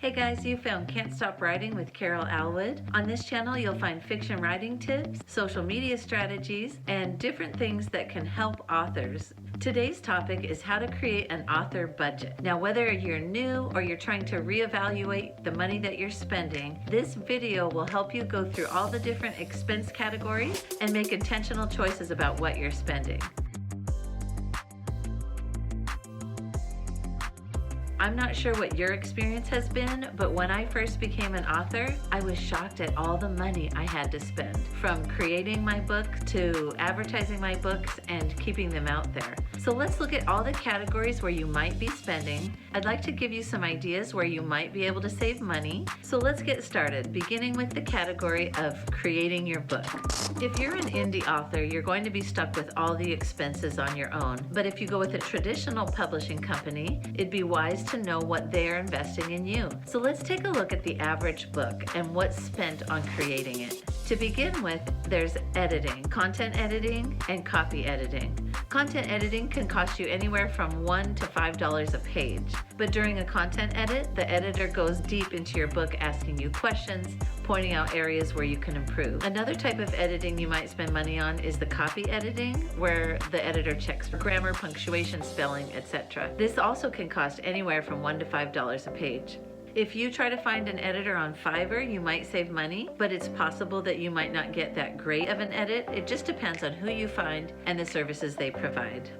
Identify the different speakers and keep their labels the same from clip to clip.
Speaker 1: Hey guys, you found Can't Stop Writing with Carol Alwood. On this channel, you'll find fiction writing tips, social media strategies, and different things that can help authors. Today's topic is how to create an author budget. Now, whether you're new or you're trying to reevaluate the money that you're spending, this video will help you go through all the different expense categories and make intentional choices about what you're spending. I'm not sure what your experience has been, but when I first became an author, I was shocked at all the money I had to spend, from creating my book to advertising my books and keeping them out there. So let's look at all the categories where you might be spending. I'd like to give you some ideas where you might be able to save money. So let's get started, beginning with the category of creating your book. If you're an indie author, you're going to be stuck with all the expenses on your own. But if you go with a traditional publishing company, it'd be wise to know what they're investing in you. So let's take a look at the average book and what's spent on creating it. To begin with, there's editing, content editing, and copy editing. Content editing can cost you anywhere from $1 to $5 a page. But during a content edit, the editor goes deep into your book asking you questions, pointing out areas where you can improve. Another type of editing you might spend money on is the copy editing, where the editor checks for grammar, punctuation, spelling, etc. This also can cost anywhere from $1 to $5 a page. If you try to find an editor on Fiverr, you might save money, but it's possible that you might not get that great of an edit. It just depends on who you find and the services they provide.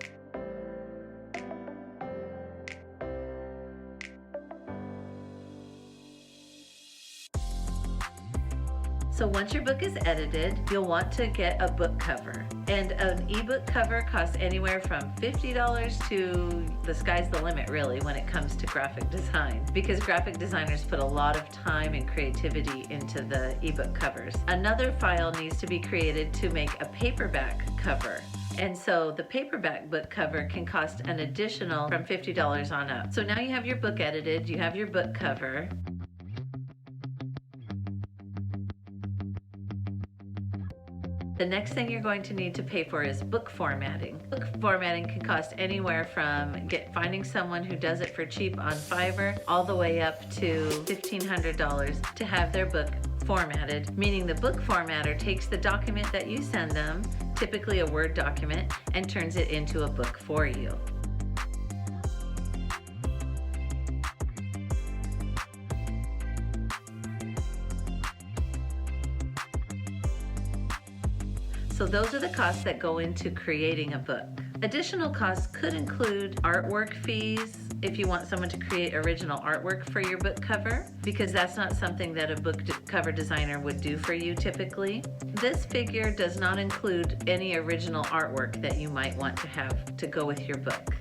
Speaker 1: So once your book is edited, you'll want to get a book cover. And an ebook cover costs anywhere from $50 to the sky's the limit, really, when it comes to graphic design, because graphic designers put a lot of time and creativity into the ebook covers. Another file needs to be created to make a paperback cover. And so the paperback book cover can cost an additional from $50 on up. So now you have your book edited, you have your book cover. The next thing you're going to need to pay for is book formatting. Book formatting can cost anywhere from finding someone who does it for cheap on Fiverr all the way up to $1,500 to have their book formatted, meaning the book formatter takes the document that you send them, typically a Word document, and turns it into a book for you. So those are the costs that go into creating a book. Additional costs could include artwork fees, if you want someone to create original artwork for your book cover, because that's not something that a book cover designer would do for you typically. This figure does not include any original artwork that you might want to have to go with your book.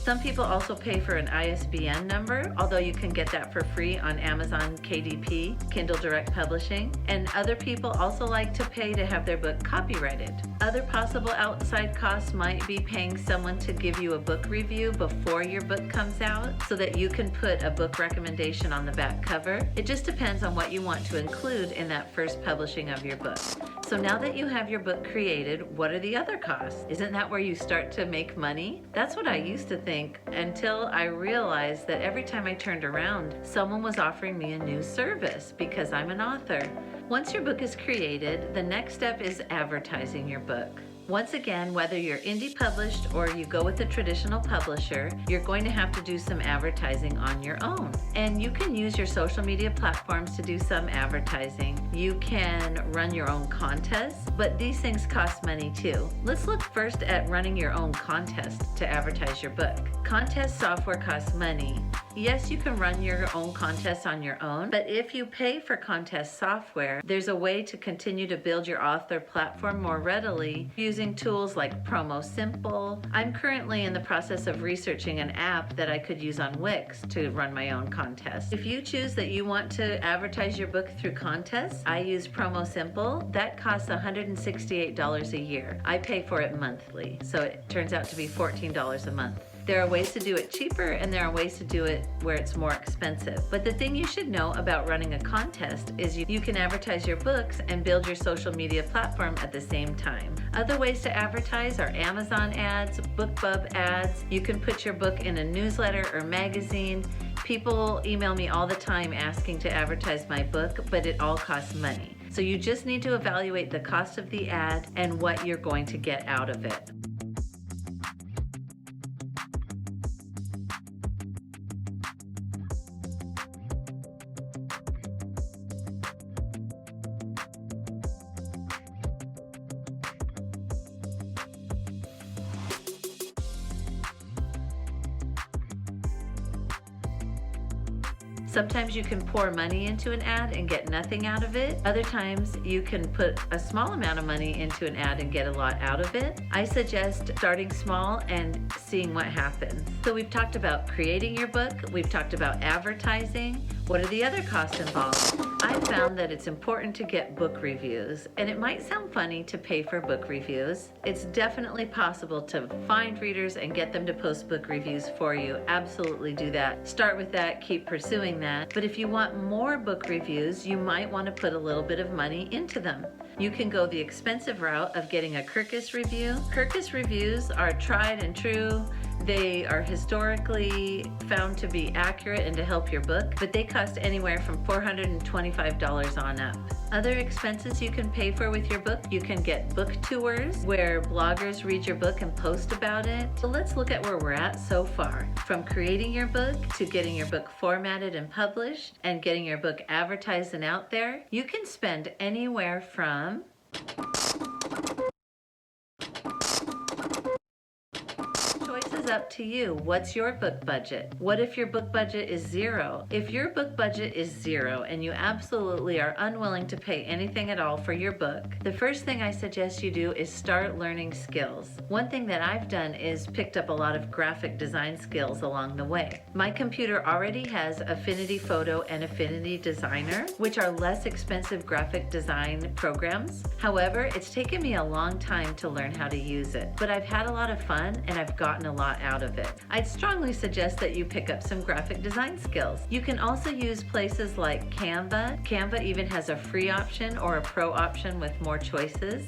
Speaker 1: Some people also pay for an ISBN number, although you can get that for free on Amazon KDP, Kindle Direct Publishing, and other people also like to pay to have their book copyrighted. Other possible outside costs might be paying someone to give you a book review before your book comes out so that you can put a book recommendation on the back cover. It just depends on what you want to include in that first publishing of your book. So now that you have your book created, what are the other costs? Isn't that where you start to make money? That's what I used to think until I realized that every time I turned around, someone was offering me a new service because I'm an author. Once your book is created, the next step is advertising your book. Once again, whether you're indie published or you go with a traditional publisher, you're going to have to do some advertising on your own. And you can use your social media platforms to do some advertising. You can run your own contests, but these things cost money too. Let's look first at running your own contest to advertise your book. Contest software costs money. Yes, you can run your own contests on your own, but if you pay for contest software, there's a way to continue to build your author platform more readily using tools like Promo Simple. I'm currently in the process of researching an app that I could use on Wix to run my own contest. If you choose that you want to advertise your book through contests, I use Promo Simple. That costs $168 a year. I pay for it monthly, so it turns out to be $14 a month. There are ways to do it cheaper and there are ways to do it where it's more expensive. But the thing you should know about running a contest is you can advertise your books and build your social media platform at the same time. Other ways to advertise are Amazon ads, BookBub ads. You can put your book in a newsletter or magazine. People email me all the time asking to advertise my book, but it all costs money. So you just need to evaluate the cost of the ad and what you're going to get out of it. Sometimes you can pour money into an ad and get nothing out of it. Other times you can put a small amount of money into an ad and get a lot out of it. I suggest starting small and seeing what happens. So we've talked about creating your book. We've talked about advertising. What are the other costs involved? I found that it's important to get book reviews, and it might sound funny to pay for book reviews. It's definitely possible to find readers and get them to post book reviews for you. Absolutely do that. Start with that, keep pursuing that. But if you want more book reviews, you might want to put a little bit of money into them. You can go the expensive route of getting a Kirkus review. Kirkus reviews are tried and true. They are historically found to be accurate and to help your book, but they cost anywhere from $425 on up. Other expenses you can pay for with your book, you can get book tours where bloggers read your book and post about it. So let's look at where we're at so far. From creating your book to getting your book formatted and published and getting your book advertised and out there, you can spend anywhere from up to you. What's your book budget? What if your book budget is zero? If your book budget is zero and you absolutely are unwilling to pay anything at all for your book, the first thing I suggest you do is start learning skills. One thing that I've done is picked up a lot of graphic design skills along the way. My computer already has Affinity Photo and Affinity Designer, which are less expensive graphic design programs. However, it's taken me a long time to learn how to use it, but I've had a lot of fun and I've gotten a lot out of it. I'd strongly suggest that you pick up some graphic design skills. You can also use places like Canva. Canva even has a free option or a pro option with more choices.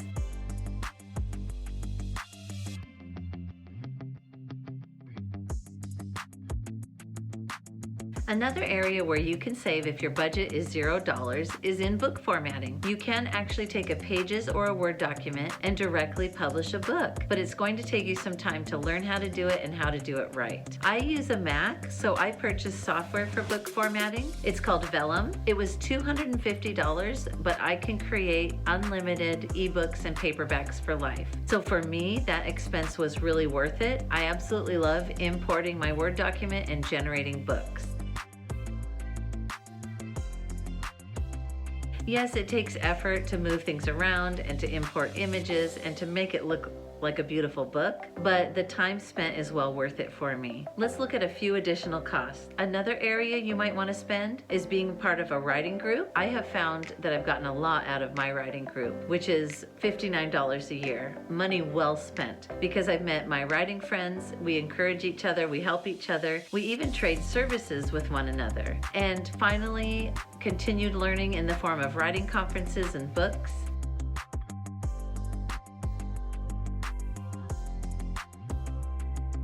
Speaker 1: Another area where you can save if your budget is $0 is in book formatting. You can actually take a Pages or a Word document and directly publish a book, but it's going to take you some time to learn how to do it and how to do it right. I use a Mac, so I purchased software for book formatting. It's called Vellum. It was $250, but I can create unlimited ebooks and paperbacks for life. So for me, that expense was really worth it. I absolutely love importing my Word document and generating books. Yes, it takes effort to move things around and to import images and to make it look like a beautiful book, but the time spent is well worth it for me. Let's look at a few additional costs. Another area you might want to spend is being part of a writing group. I have found that I've gotten a lot out of my writing group, which is $59 a year. Money well spent, because I've met my writing friends, we encourage each other, we help each other, we even trade services with one another. And finally, continued learning in the form of writing conferences and books.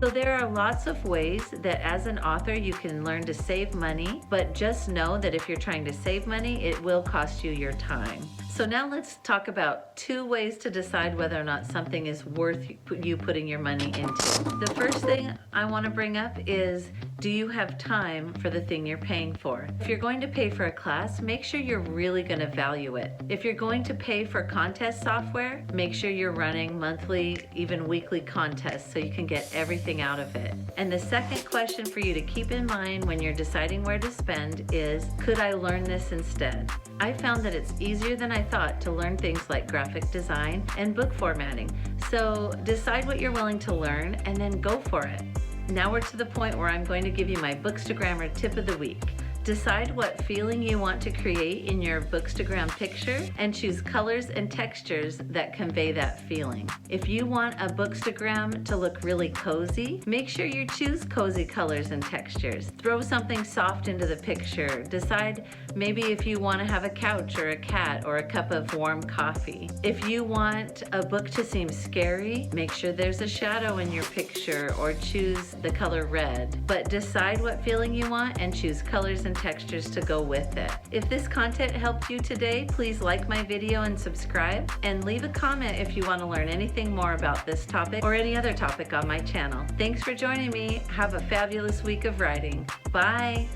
Speaker 1: So there are lots of ways that as an author you can learn to save money, but just know that if you're trying to save money, it will cost you your time. So now let's talk about 2 ways to decide whether or not something is worth you putting your money into. The first thing I want to bring up is, do you have time for the thing you're paying for? If you're going to pay for a class, make sure you're really going to value it. If you're going to pay for contest software, make sure you're running monthly, even weekly contests so you can get everything out of it. And the second question for you to keep in mind when you're deciding where to spend is, could I learn this instead? I found that it's easier than I thought to learn things like graphic design and book formatting. So decide what you're willing to learn and then go for it. Now we're to the point where I'm going to give you my Books to Grammar tip of the week. Decide what feeling you want to create in your Bookstagram picture and choose colors and textures that convey that feeling. If you want a Bookstagram to look really cozy, make sure you choose cozy colors and textures. Throw something soft into the picture. Decide maybe if you want to have a couch or a cat or a cup of warm coffee. If you want a book to seem scary, make sure there's a shadow in your picture or choose the color red. But decide what feeling you want and choose colors and textures to go with it. If this content helped you today, please like my video and subscribe, and leave a comment if you want to learn anything more about this topic or any other topic on my channel. Thanks for joining me. Have a fabulous week of writing. Bye.